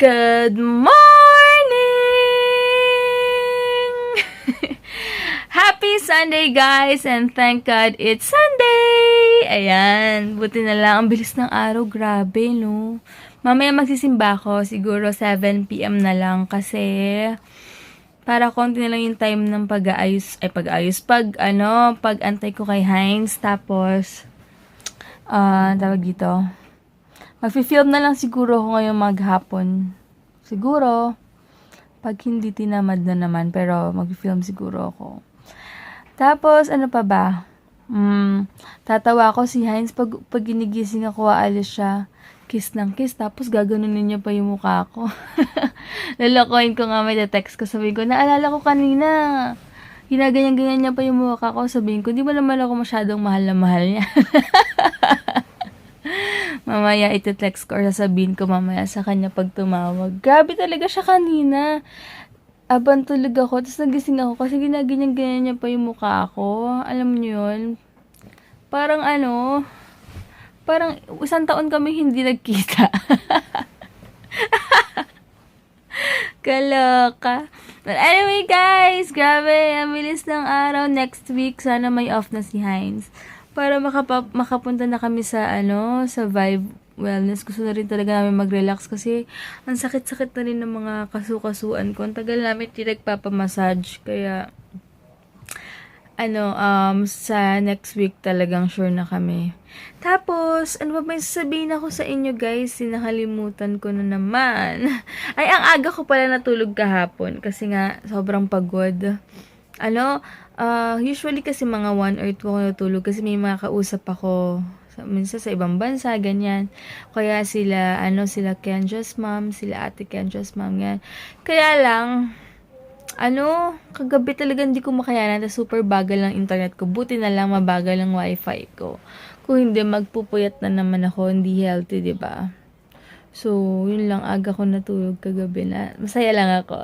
Good morning! Happy Sunday, guys! And thank God it's Sunday! Ayan, buti na lang. Ang bilis ng araw. Grabe, no? Mamaya magsisimba ko. Siguro 7 PM na lang kasi para konti na lang yung time ng pag-antay ko kay Heinz. Tapos, tawag dito, mag-film na lang siguro ako ngayong maghapon. Siguro, pag hindi tinamad na naman, pero mag-film siguro ako. Tapos, ano pa ba? Tatawa ako si Heinz pag ginigising ako, aalis siya. Kiss ng kiss, tapos gaganunin niya pa yung mukha ko. Lalakoin ko nga, may text ko, sabihin ko, naalala ko kanina, ginaganyan-ganyan niya pa yung mukha ko, sabihin ko, di ba naman ako masyadong mahal na mahal niya? Mamaya iti-text ko or sasabihin ko mamaya sa kanya pag tumawag. Grabe talaga siya kanina. Abang tulog ako, tapos nagising ako kasi ginaganyan-ganyan niya pa yung mukha ko. Alam niyo yun? Parang isang taon kami hindi nagkita. Kaloka. But anyway, guys, grabe, ang bilis ng araw. Next week, sana may off na si Heinz. Para makapunta na kami sa sa Vibe Wellness. Gusto na rin talaga namin mag-relax kasi ang sakit-sakit na rin ng mga kasukasuan ko. Ang tagal namin nagpapamassage. Kaya sa next week talagang sure na kami. Tapos, ano ba may sasabihin ako sa inyo, guys? Sinakalimutan ko na naman. Ay, ang aga ko pala natulog kahapon kasi nga sobrang pagod. Usually kasi mga 1 or 2 ako natulog kasi may mga kausap ako minsan sa ibang bansa, ganyan. Kaya sila Kenja's mom, sila ate Kenja's mom, yan. Kaya lang, kagabi talaga hindi ko makayanan, super bagal ng internet ko. Buti na lang mabagal ang wifi ko. Kung hindi, magpupuyat na naman ako, hindi healthy, diba? So, yun lang, aga ko natulog kagabi na. Masaya lang ako.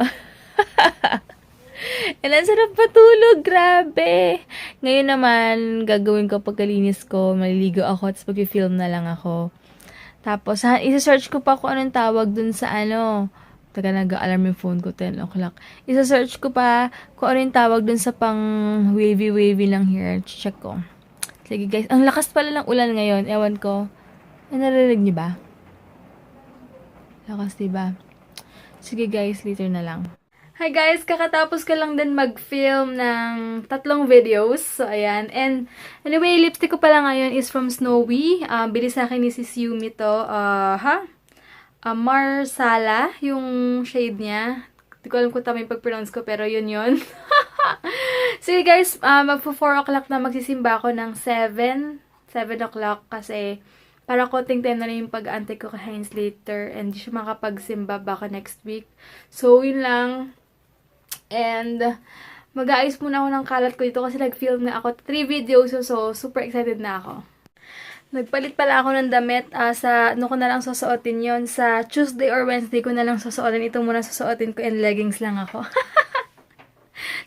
And ang sarap patulog, grabe. Ngayon naman, gagawin ko pagkalinis ko, maliligo ako, tapos mag-film na lang ako. Tapos, isa-search ko pa kung anong tawag dun sa taga nag-alarm yung phone ko, 10 o'clock. Isa-search ko pa kung ano yung tawag dun sa pang wavy lang hair. Check ko. Sige guys, ang lakas pala ng ulan ngayon, ewan ko. Narinig niyo ba? Lakas, diba? Sige guys, later na lang. Hi guys, kakatapos ko lang din mag-film ng 3 videos. So, ayan. And, anyway, lipstick ko pala ngayon is from Snowy. Bili sa akin ni Sis Yumi to. Marsala, yung shade niya. Hindi ko alam kung tama yung pag-pronounce ko, pero yun. Sige guys, magpo 4 o'clock na magsisimba ako ng 7 o'clock kasi para konting time na rin yung pag-aantay ko kay Heinz later and di siya makapagsimba baka next week. So, yun lang. And, mag-aayos muna ako ng kalat ko dito kasi nag-film na ako 3 videos, so super excited na ako. Nagpalit pala ako ng damit, sa ko na lang susuotin yon sa Tuesday or Wednesday ko na lang susuotin. Ito muna susuotin ko and leggings lang ako.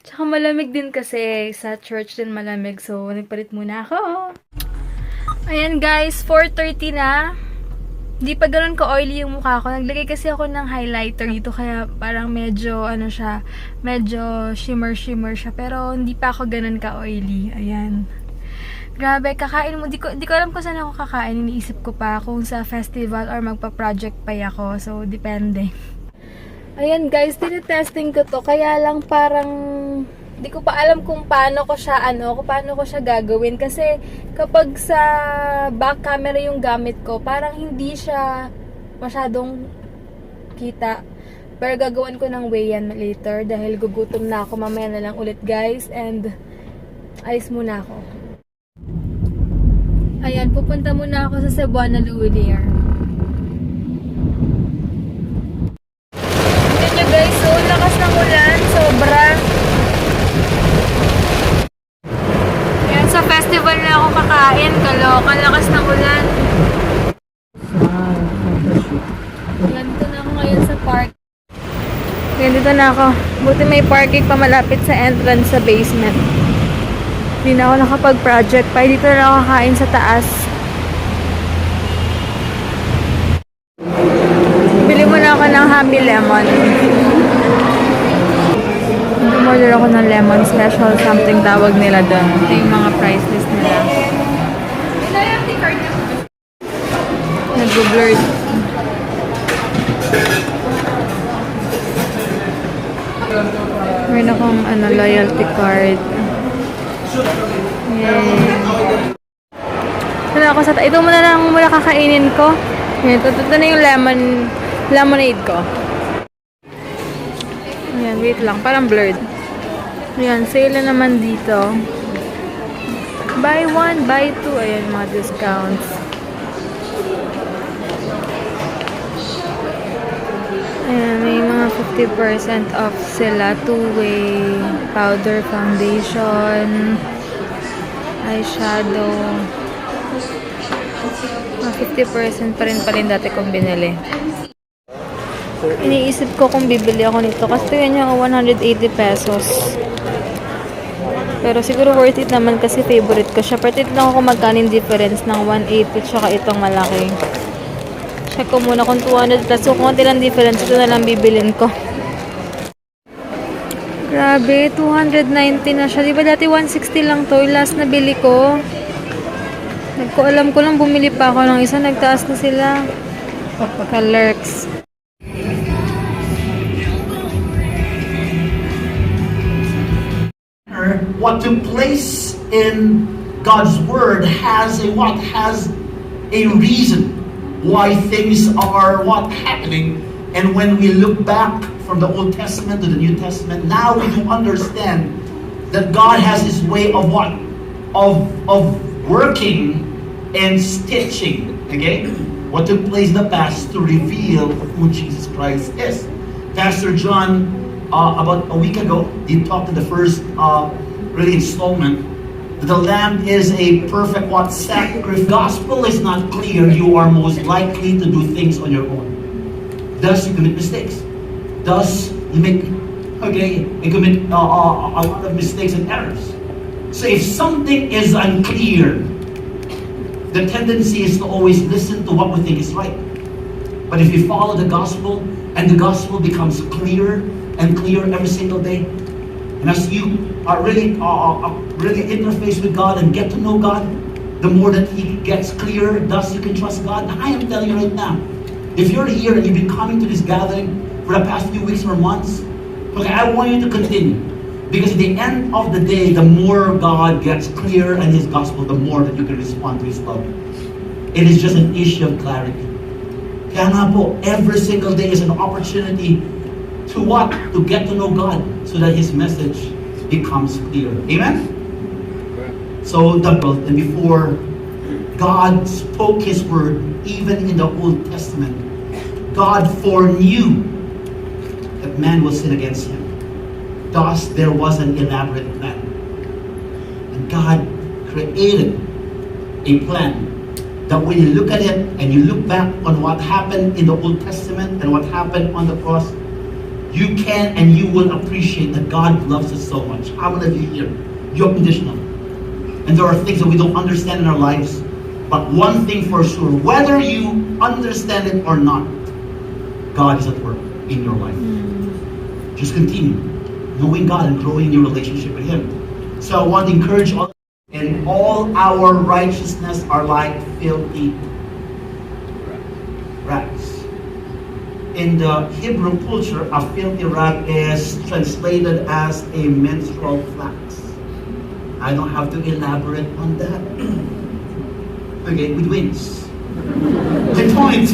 Tsaka malamig din kasi, sa church din malamig, so nagpalit muna ako. Ayan guys, 4:30 na. Hindi pa ganun ka-oily yung mukha ko. Naglagay kasi ako ng highlighter dito kaya parang medyo medyo shimmer siya. Pero hindi pa ako ganun ka-oily. Ayan. Grabe, kakain mo. Di ko alam kung saan ako kakain. Iniisip ko pa kung sa festival or magpa-project pa ako. So, depende. Ayan guys, tinitesting ko to. Kaya lang parang di ko pa alam kung paano ko siya gagawin kasi kapag sa back camera yung gamit ko, parang hindi siya masyadong kita. Pero gagawin ko ng way yan later dahil gugutom na ako. Mamaya na lang ulit guys and ayos muna ako. Ayan, pupunta muna ako sa Cebuana Lulier. Tignan nyo guys, so lakas ng ulan, sobra. Sa festival na ako kakain, kaloka, lakas ng ulan. Yan, dito na ako ngayon sa park. Yan, dito na ako. Buti may parking pa malapit sa entrance sa basement. Hindi na ako nakapag-project pa. Dito na ako kakain sa taas. Bili muna ako ng Happy Lemon. Umorder ako ng lemon special something tawag nila doon. Ito yung mga price list nila. Nag-blurred. Meron akong loyalty card. Yay. Wala ako sa... Ito muna lang muna kakainin ko. Ito na yung lemonade ko. Ayan, wait lang. Parang blurred. Ayan, sale na naman dito. Buy one, buy two. Ayan, mga discounts. Ayan, may mga 50% off sila. Two-way powder foundation. Eyeshadow. 50% pa rin dati kong binili. Iniisip ko kung bibili ako nito kasi yan yung 180 pesos. Pero siguro worth it naman kasi favorite ko siya. Pero titignan ko kung magkano yung difference ng 180 tsaka itong malaki. Check ko muna kung 200 plus. So kung lang difference, ito na lang bibilin ko. Grabe, 290 na siya. Diba dati 160 lang to? Yung last na bili ko. Alam ko lang bumili pa ako ng isa. Nagtaas na sila. Ka-lurks. What took place in God's Word has a what? Has a reason why things are happening. And when we look back from the Old Testament to the New Testament, now we do understand that God has His way of what? Of working and stitching, okay? What took place in the past to reveal who Jesus Christ is. Pastor John, about a week ago, he talked in the first really installment that the Lamb is a perfect sacrifice. Gospel is not clear, you are most likely to do things on your own. Thus, you commit mistakes. Thus, you commit a lot of mistakes and errors. So if something is unclear, the tendency is to always listen to what we think is right. But if you follow the gospel, and the gospel becomes clearer and clearer every single day, and as you are really interface with God and get to know God, the more that He gets clearer, thus you can trust God. And I am telling you right now, if you're here and you've been coming to this gathering for the past few weeks or months, okay, I want you to continue. Because at the end of the day, the more God gets clear and His gospel, the more that you can respond to His love. It is just an issue of clarity. Kaya nga po, every single day is an opportunity to what? To get to know God so that His message becomes clear. Amen? So, and before God spoke His word, even in the Old Testament, God foreknew that man will sin against Him. Thus, there was an elaborate plan. And God created a plan that when you look at it and you look back on what happened in the Old Testament and what happened on the cross, you can and you will appreciate that God loves us so much. How many of you here? You're conditional. And there are things that we don't understand in our lives. But one thing for sure, whether you understand it or not, God is at work in your life. Just continue knowing God and growing your relationship with Him. So I want to encourage all, and all our righteousness are like filthy rags. In the Hebrew culture, a filthy rag is translated as a menstrual flax. I don't have to elaborate on that. Okay, with wings. The point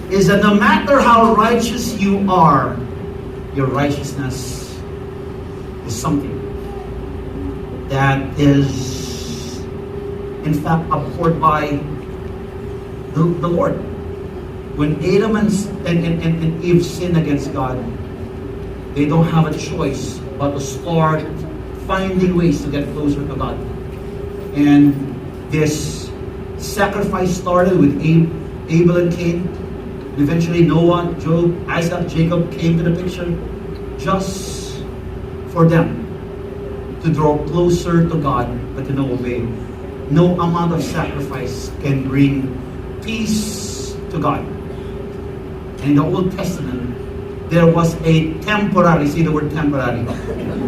is that no matter how righteous you are, your righteousness is something that is in fact abhorred by the Lord. When Adam and Eve sin against God, they don't have a choice but to start finding ways to get closer to God. And this sacrifice started with Abel and Cain. Eventually Noah, Job, Isaac, Jacob came to the picture just for them to draw closer to God, but in no way. No amount of sacrifice can bring peace to God. In the Old Testament, there was a temporary, see the word temporary,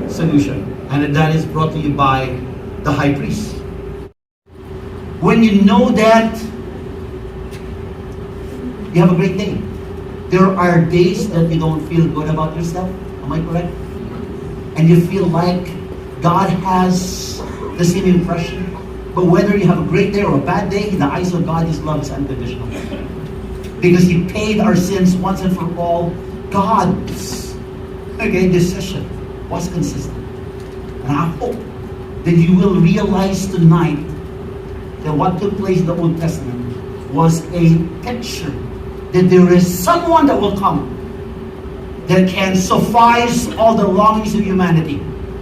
solution. And that is brought to you by the high priest. When you know that, you have a great day. There are days that you don't feel good about yourself. Am I correct? And you feel like God has the same impression. But whether you have a great day or a bad day, in the eyes of God, His love is unconditional. Because He paid our sins once and for all. God's decision was consistent. And I hope that you will realize tonight that what took place in the Old Testament was a picture that there is someone that will come that can suffice all the longings of humanity.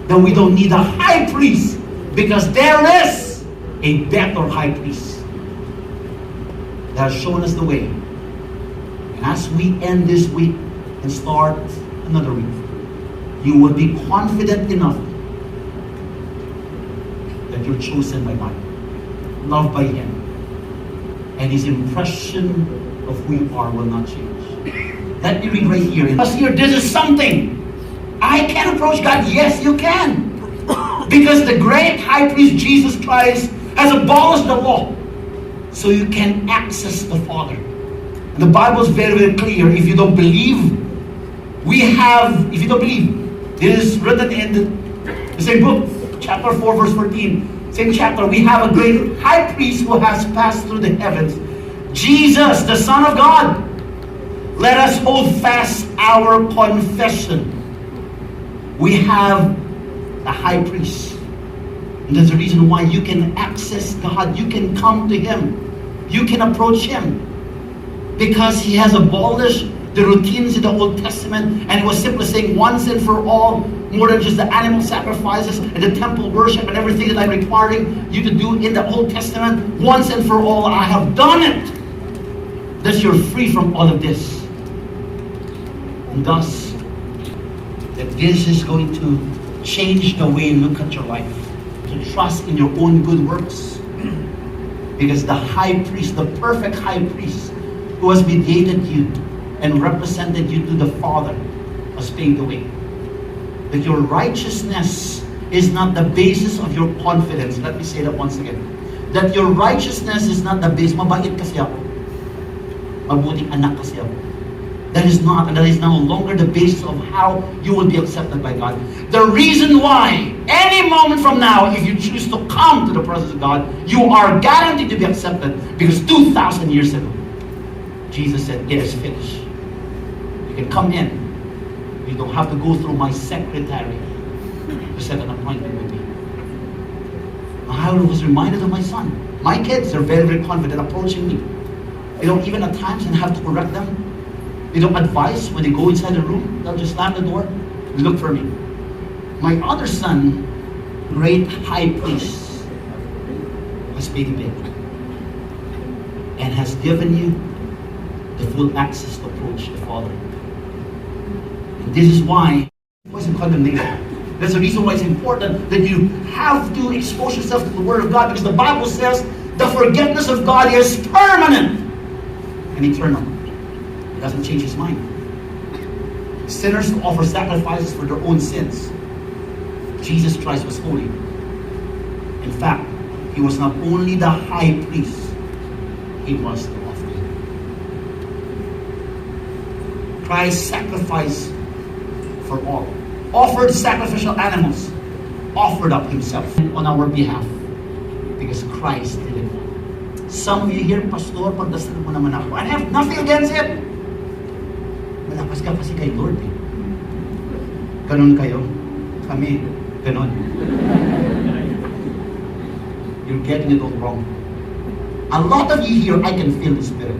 That we don't need a high priest, because there is a better high priest that has shown us the way. And as we end this week and start another week, you will be confident enough that you're chosen by God, loved by Him, and His impression of who you are will not change. Let me read right here. Because here, this is something. I can approach God. Yes, you can. Because the great high priest, Jesus Christ, has abolished the law. So you can access the Father. And the Bible is very, very clear. If you don't believe, if you don't believe, it is written in the same book, chapter 4, verse 14. Same chapter. We have a great high priest who has passed through the heavens. Jesus, the Son of God. Let us hold fast our confession. We have a high priest. And there's a reason why you can access God. You can come to Him. You can approach Him. Because He has abolished the routines in the Old Testament, and it was simply saying once and for all, more than just the animal sacrifices and the temple worship and everything that I'm requiring you to do in the Old Testament. Once and for all, I have done it. Thus you're free from all of this. And thus, that this is going to change the way you look at your life. To trust in your own good works. Because the high priest, the perfect high priest, who has mediated you and represented you to the Father, has paved the way. That your righteousness is not the basis of your confidence. Let me say that once again. That your righteousness is not the basis. Mabait kasi ako. Mabuting anak kasi ako. That is not, and that is no longer the basis of how you will be accepted by God. The reason why, any moment from now, if you choose to come to the presence of God, you are guaranteed to be accepted. Because 2,000 years ago, Jesus said, it is finished. You can come in. You don't have to go through my secretary to set an appointment with me. I was reminded of my son. My kids are very, very confident approaching me. Even at times, and have to correct them. They don't advise when they go inside the room. They'll just slam the door and look for me. My other son, great high priest, has paid the bill and has given you the full access to approach the Father. And this is why it wasn't condemnation. That's the reason why it's important that you have to expose yourself to the Word of God, because the Bible says the forgiveness of God is permanent and eternal. It doesn't change His mind. Sinners offer sacrifices for their own sins. Jesus Christ was holy. In fact, He was not only the high priest, He was the offering. Christ sacrificed for all. Offered sacrificial animals. Offered up Himself on our behalf. Because Christ did it. Some of you here, Pastor, pagdasal mo naman ako. I have nothing against it. Malakas ka kasi kay Lord eh. Ganon kayo. Kami, ganon. You're getting it all wrong. A lot of you here, I can feel the Spirit.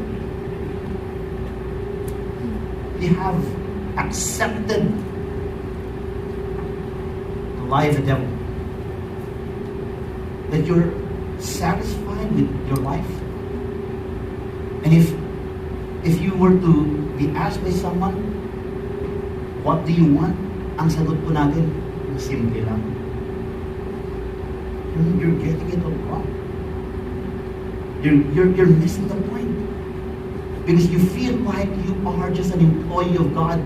You have accepted the lie of the devil. That you're satisfied with your life. And if you were to be asked by someone, what do you want? Ang sagot po natin, simple lang. You're getting it all wrong. You're missing the point. Because you feel like you are just an employee of God.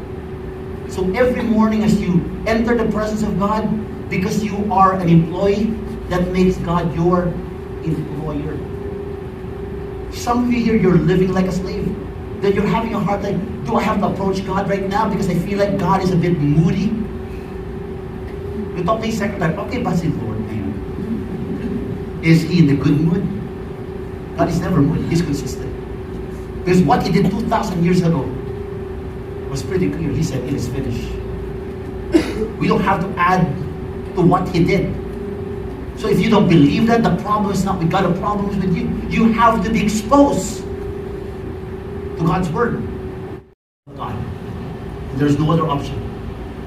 So every morning as you enter the presence of God, because you are an employee, that makes God your employer. Some of you here, you're living like a slave. That you're having a hard time. Do I have to approach God right now because I feel like God is a bit moody? You talk to his secretary, okay ba si Lord ngayon? Is he in the good mood? God is never moody, he's consistent. Because what he did 2,000 years ago was pretty clear. He said, it is finished. We don't have to add to what he did. So if you don't believe that, the problem is not with God, the problem is with you. You have to be exposed to God's word. God. There's no other option.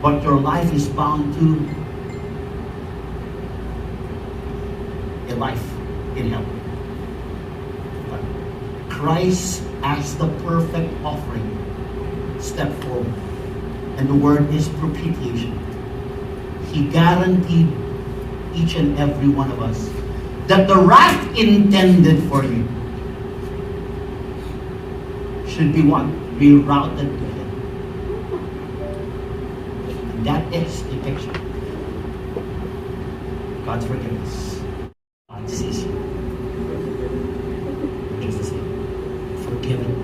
But your life is bound to a life in hell. But Christ as the perfect offering stepped forward. And the word is propitiation. He guaranteed each and every one of us that the wrath intended for you should be what? Rerouted to him. And that is the picture. God's forgiveness. God sees you. It's the same. Forgiven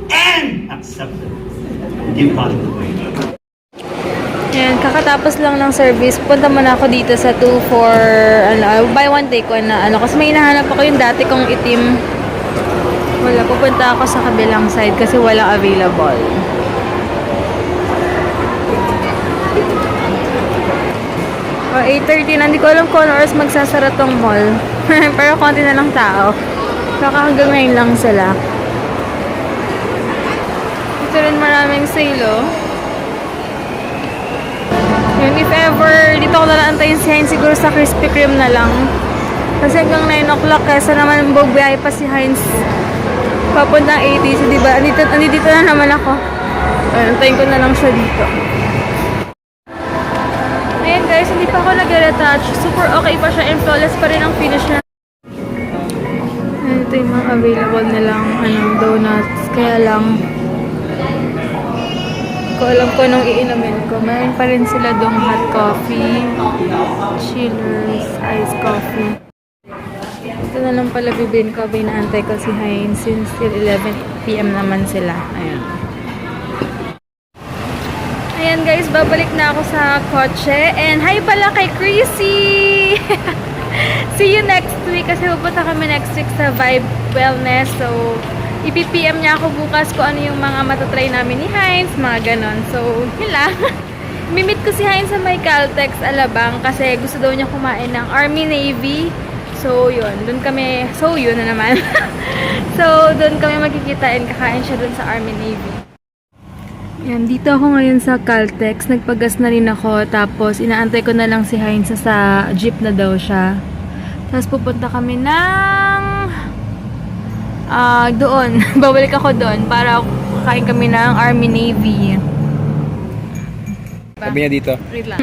and accepted. Give God the glory. Yan, kakatapos lang ng service. Punta muna ako dito sa 2 for buy one take one na kasi may hinahanap ako yung dati kong itim. Wala, pupunta ako sa kabilang side kasi walang available. O, 8:30 na, hindi ko alam kung ano oras magsasara tong mall. Pero konti na lang tao. Baka hanggang ngayon lang sila. Ito rin maraming sale, oh. Yun, if ever, dito ko nalang antayin si Heinz siguro sa Krispy Kreme na lang. Kasi hanggang 9 o'clock, kesa naman bugbiyahe pa si Heinz papuntang ATC, diba? Andito na naman ako. Antayin ko na lang siya dito. Ayan guys, hindi pa ako nag-retouch. Super okay pa siya and flawless pa rin ang finish niya. Ayan, ito yung mga available nilang donuts. Kaya lang, ko alam ko nung iinumin ko. Mayroon pa rin sila dong hot coffee, chillers, iced coffee. Ito na lang pala bibin ko. Binaantay ko si Heinz since till 11 PM naman sila. Ayan. Ayan guys, babalik na ako sa kotse. And hi pala kay Chrissy! See you next week kasi pupunta kami next week sa Vibe Wellness. So, ipipm niya ako bukas kung ano yung mga matatry namin ni Heinz, mga ganon. So, yun lang. Mimit ko si Heinz sa may Caltex, Alabang, kasi gusto daw niya kumain ng Army Navy. So, yun. Doon kami, so, yun na naman. So, doon kami magkikita and kakain siya doon sa Army Navy. Yan, dito ako ngayon sa Caltex. Nagpagas na rin ako. Tapos, inaantay ko na lang si Heinz sa jeep na daw siya. Tapos, pupunta kami ng doon. Babalik ako doon para kain kami ng Army Navy. Sabi niya dito. Wait lang.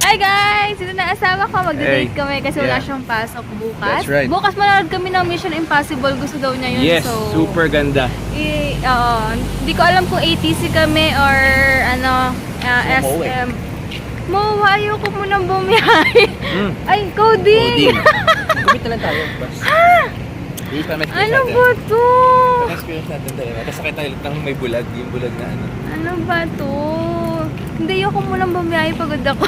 Hi guys! Ito na asawa ko. Magda-date Hey. kami kasi wala Yeah. siyang pasok bukas. That's right. Bukas manonood kami ng Mission Impossible. Gusto daw niya yun. Yes, So, super ganda. hindi ko alam kung ATC kami or SM. Mo, ayoko mo nang bumiyahe. Ay, coding! Kumit na lang tayo. Bas. Hindi pa may Ano ba to? experience natin tayo. Tapos sakit tayo ng may bulag. Yung bulag na ano. Ano ba to? Hindi ako munang bumiyahe, pagod ako.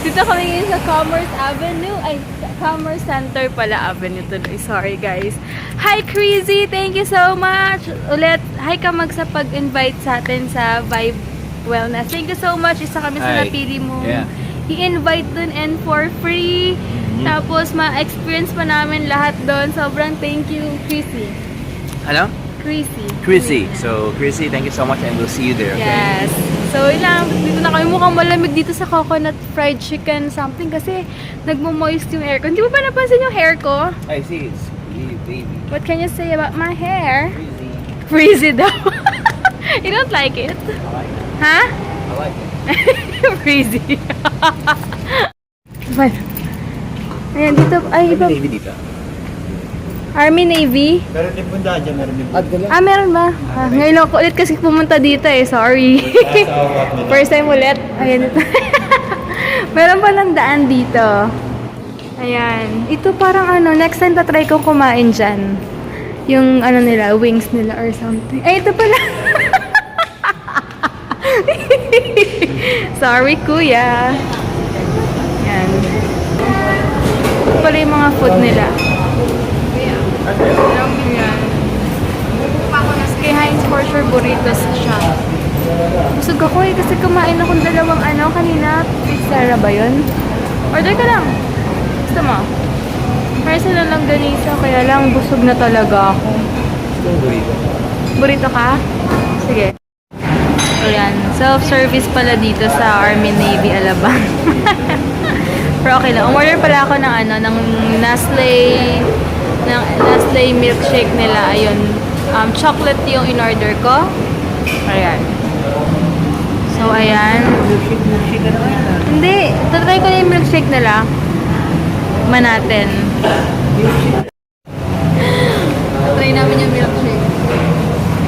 Dito kami ngayon sa Commerce Avenue. Ay, Commerce Center pala Avenue tuloy. Sorry guys. Hi Crazy! Thank you so much! Ulit, hi ka mag sa pag-invite sa atin sa Vibe Wellness. Thank you so much. Isa kami sa Hi. napili mo. Yeah. I-invite dun and for free. Tapos ma-experience pa namin lahat doon. Sobrang thank you, Chrissy. Ano? Chrissy. So, Chrissy, thank you so much and we'll see you there, okay? Yes. So, yun lang. Dito na kami mukhang malamig dito sa coconut fried chicken something kasi nagmo-moist yung air ko. Hindi mo ba napansin yung hair ko? I see, it's really baby. What can you say about my hair? Crazy. Freezy daw. You don't like it? I like it. Ha? I like it. Freezy. But, ayan, dito, ay, iba. Baby dito. Army, Navy? Meron din po dyan, meron din po. Ah, meron ba? Ah, ngayon ako ulit kasi pumunta dito eh. Sorry. First time ulit. Ayan ito. Meron pa ng daan dito. Ayan. Ito parang ano, next time tatry kong kumain dyan. Yung ano nila, wings nila or something. Ay, ito pala. Sorry, kuya. Yan. Ito pala yung mga food nila. Yan. Kay Heinz for sure burritos siya. Busog ako eh kasi kumain akong dalawang ano kanina. Pizza ba yun? Order ka lang. Gusto mo? Price na lang ganisa kaya lang busog na talaga ako. Burrito ka? Sige. Ayan. Self-service pala dito sa Army Navy Alabang. Pero okay lang. Umorder pala ako ng ano, ng Nestle milkshake nila. Ayun. Chocolate yung in-order ko. Ayan. So, ayan. Hindi. Tatry ko na yung milkshake nila. Man natin. Try namin yung milkshake.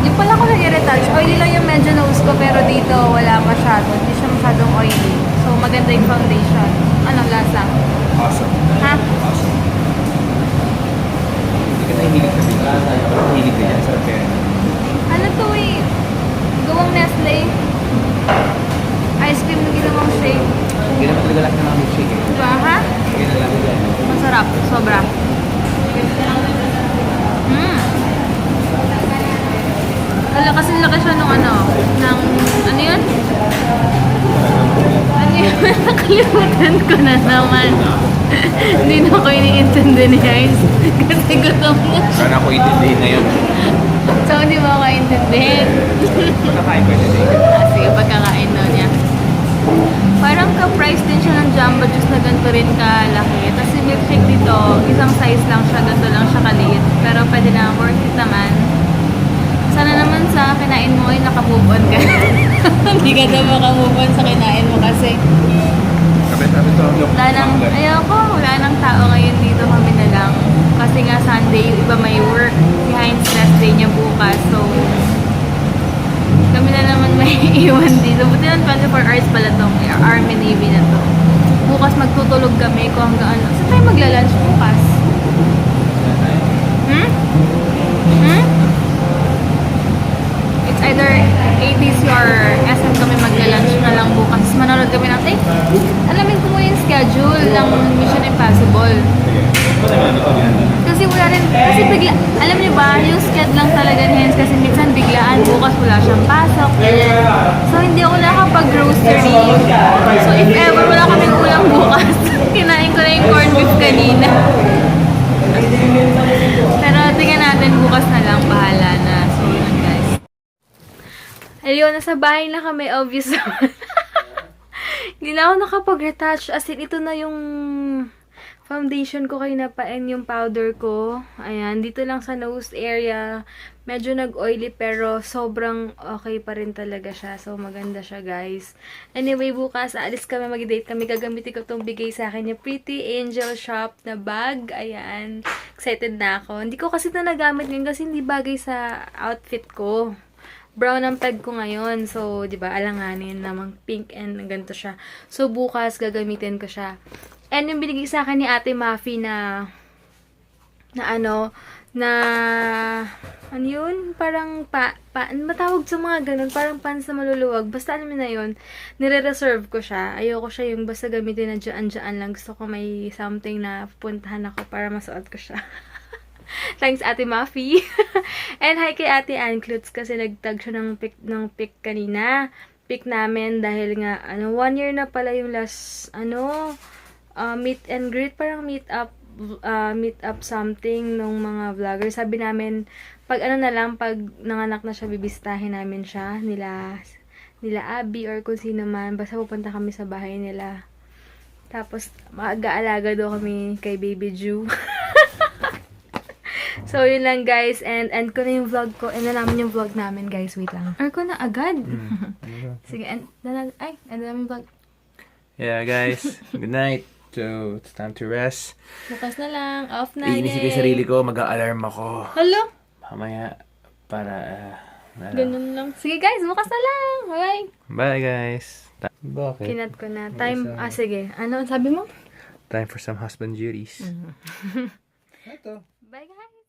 Yung pala ko na i-retouch. Oily lang yung medyo nose ko pero dito wala masyado. Hindi siya masyadong oily. So maganda yung foundation. Anong lasa? Awesome. Ha? Awesome. Hindi ka nahihilig sa bigla. Nahihilig ka yan sa pera. Ano to eh? Gawang Nestle. Ice cream na ginawang shake. Hindi naman talaga lang na milkshake eh. Diba ha? Hindi na lang yan. Masarap. Sobra. Kasi laki siya nung ano, ng, ano yun? Ano yun? Nakalimutan ko na naman. Hindi na ako iniintindi ni guys. Kasi gutom na siya. Sana ako intindihin na yun. So, hindi mo ako intindihin. Pagkakain ko intindihin. Sige, pagkakain daw niya. Parang ka-price din siya ng Jumbo Juice na ganito rin kalaki. Tapos yung milkshake dito, isang size lang siya, ganito lang siya kaliit. Pero pwede na, worth it naman. Sana naman sa kinain mo ay nakamove on ka. Hindi ka daw makamove on sa kinain mo kasi Kapit-kapit to. wala nang, ayoko, wala nang tao ngayon dito, kami na lang. Kasi nga Sunday, yung iba may work. Si Heinz last day niya bukas, so kami na naman may iwan dito. Buti lang 24 hours pala tong Army Navy na to. Bukas magtutulog kami kung hanggang ano. Saan tayo magla-lunch bukas? It's either ATC or SM kami magla-lunch na lang bukas. Manonood kami ng, alamin ko mo yung schedule ng Mission Impossible. Kasi wala rin, kasi bigla, alam niyo ba, yung schedule lang talaga ni Hens kasi minsan biglaan, bukas wala siyang pasok. So hindi ako nakapag-grocery. So if ever wala kaming ulam bukas, kinain ko na yung corned beef kanina. Pero tingnan natin bukas na lang, bahala na. So yun guys. Ayun, nasa bahay na kami, obvious naman. Hindi na ako nakapag-retouch. As in, ito na yung foundation ko kayo napain yung powder ko. Ayan, dito lang sa nose area. Medyo nag-oily pero sobrang okay pa rin talaga siya. So, maganda siya guys. Anyway, bukas aalis kami, mag-date kami. Gagamitin ko itong bigay sa akin yung Pretty Angel Shop na bag. Ayan, excited na ako. Hindi ko kasi ito nagamit ngayon kasi hindi bagay sa outfit ko. Brown ang peg ko ngayon. So, di ba, alanganin namang pink and ganito siya. So, bukas gagamitin ko siya. And yung binigay sa akin ni Ate Mafi na ano yun? Parang matawag sa mga ganun, parang pants na maluluwag. Basta alam mo na yun, nire-reserve ko siya. Ayoko siya yung basta gamitin na dyan lang. Gusto ko may something na pupuntahan ako para masuot ko siya. Thanks, Ate Mafi. And hi kay Ate Ann Klutz kasi nagtag siya ng pic kanina. Pic namin dahil nga, 1 year na pala yung last, meet and greet, parang meet up something nung mga vlogger. Sabi namin, pag pag nanganak na siya, bibistahin namin siya, nila Abby or kung sino man. Basta pupunta kami sa bahay nila. Tapos, mag-aalaga daw kami kay Baby Ju. So, yun lang guys. And end ko na yung vlog ko. End na namin yung vlog namin guys. Wait lang. Or ko na agad. Sige, end na namin yung vlog. Yeah guys, good night. So, it's time to rest. Bukas na lang. Off na. Iinisip ko yung sarili ko, mag-a-alarm ako. Hello? Mamaya, para, Ganun lang. Sige guys, bukas na lang. Bye. Bye guys. Bakit? Kinat ko na. Time, sige. Ano ang sabi mo? Time for some husband duties. Ito. Bye guys.